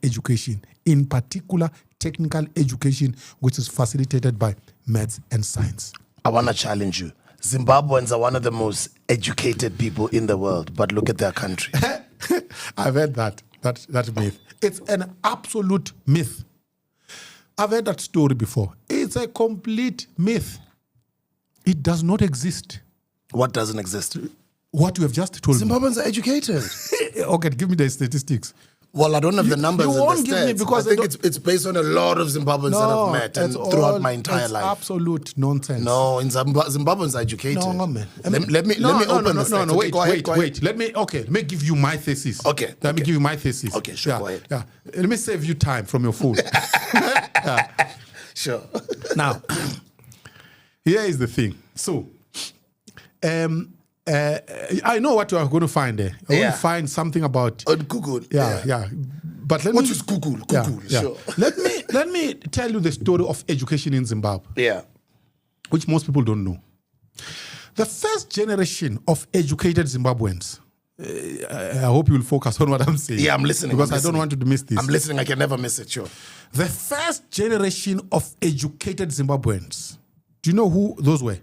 education, in particular technical education, which is facilitated by maths and science. I want to challenge you. Zimbabweans are one of the most educated people in the world, but look at their country. I've heard that myth. It's an absolute myth. I've heard that story before. It's a complete myth. It does not exist. What doesn't exist? What you have just told Zimbabweans are educated. me. Okay, give me the statistics. Well, I don't have the numbers you and the won't give me stats. because I think it's based on a lot of Zimbabweans that I've met and throughout my entire life. Absolute nonsense. No, in Zimbabweans are educated. No, man. Let me open the stats. No, wait. Let me give you my thesis. Okay. Let me give you my thesis. Okay, sure, go ahead. Yeah. Let me save you time from your phone. Sure. Now, here is the thing. So, I know what you are going to find there. You're going to find something about on Google. Yeah. But what is Google? Google. Yeah. Sure. Let me tell you the story of education in Zimbabwe. Yeah. Which most people don't know. The first generation of educated Zimbabweans. I hope you will focus on what I'm saying. Yeah, I'm listening. Because I don't want you to miss this. I'm listening. I can never miss it. Sure. The first generation of educated Zimbabweans. Do you know who those were?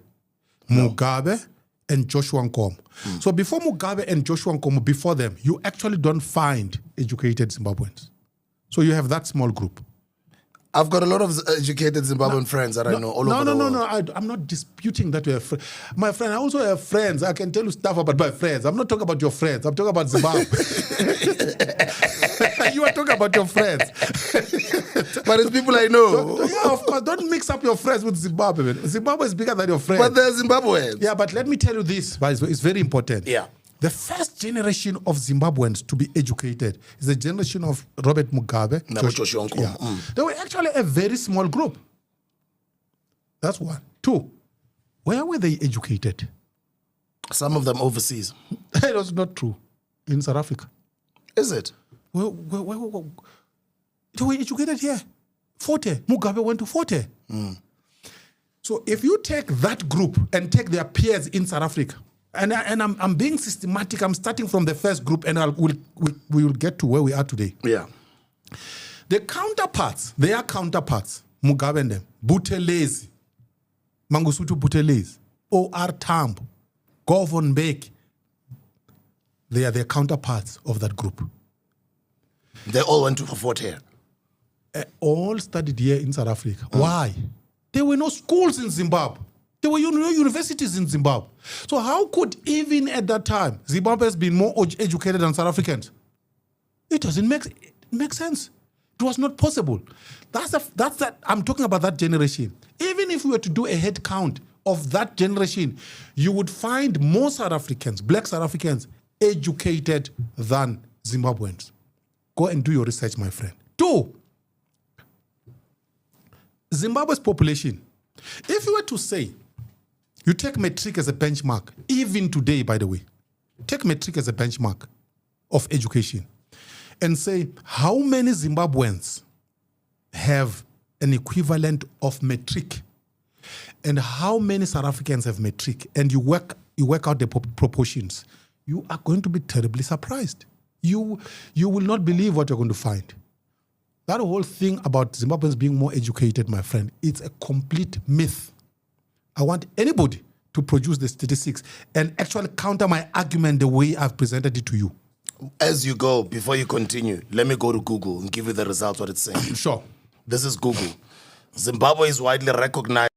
No. Mugabe and Joshua Nkomo. So before Mugabe and Joshua Nkomo, before them, you actually don't find educated Zimbabweans. So you have that small group. I've got a lot of educated Zimbabwean friends that I know all over the world. No. I'm not disputing that you have friends. My friend, I also have friends. I can tell you stuff about my friends. I'm not talking about your friends. I'm talking about Zimbabwe. You are talking about your friends. But it's people I know. Yeah, of course. Don't mix up your friends with Zimbabwe. Man. Zimbabwe is bigger than your friends. But they're Zimbabweans. Yeah, but let me tell you this, but it's very important. Yeah. The first generation of Zimbabweans to be educated is the generation of Robert Mugabe. Joshua Nkomo. Yeah. They were actually a very small group. That's one. Two, where were they educated? Some of them overseas. That was not true. In South Africa. Is it? Well, they were educated here. Forte. Mugabe went to Forte. So if you take that group and take their peers in South Africa, and I'm being systematic, I'm starting from the first group, and we will get to where we are today. Yeah. Their counterparts, Mugabe and them, Buthelezi, Mangosuthu Buthelezi, O.R. Tambo, Govan Mbeki, they are their counterparts of that group. They all went to Fort here. All studied here in South Africa. Why? There were no schools in Zimbabwe. There were no universities in Zimbabwe. So how could, even at that time, Zimbabweans be more educated than South Africans? It doesn't make sense. It was not possible. I'm talking about that generation. Even if we were to do a head count of that generation, you would find more South Africans, black South Africans, educated than Zimbabweans. Go and do your research, my friend. Two, Zimbabwe's population. If you were to say, you take matric as a benchmark, even today, by the way, take matric as a benchmark of education and say, how many Zimbabweans have an equivalent of matric and how many South Africans have matric, and you work out the proportions, you are going to be terribly surprised. You will not believe what you're going to find. That whole thing about Zimbabweans being more educated, my friend, it's a complete myth. I want anybody to produce the statistics and actually counter my argument the way I've presented it to you. As you go, before you continue, let me go to Google and give you the results, what it's saying. Sure. This is Google. Zimbabwe is widely recognized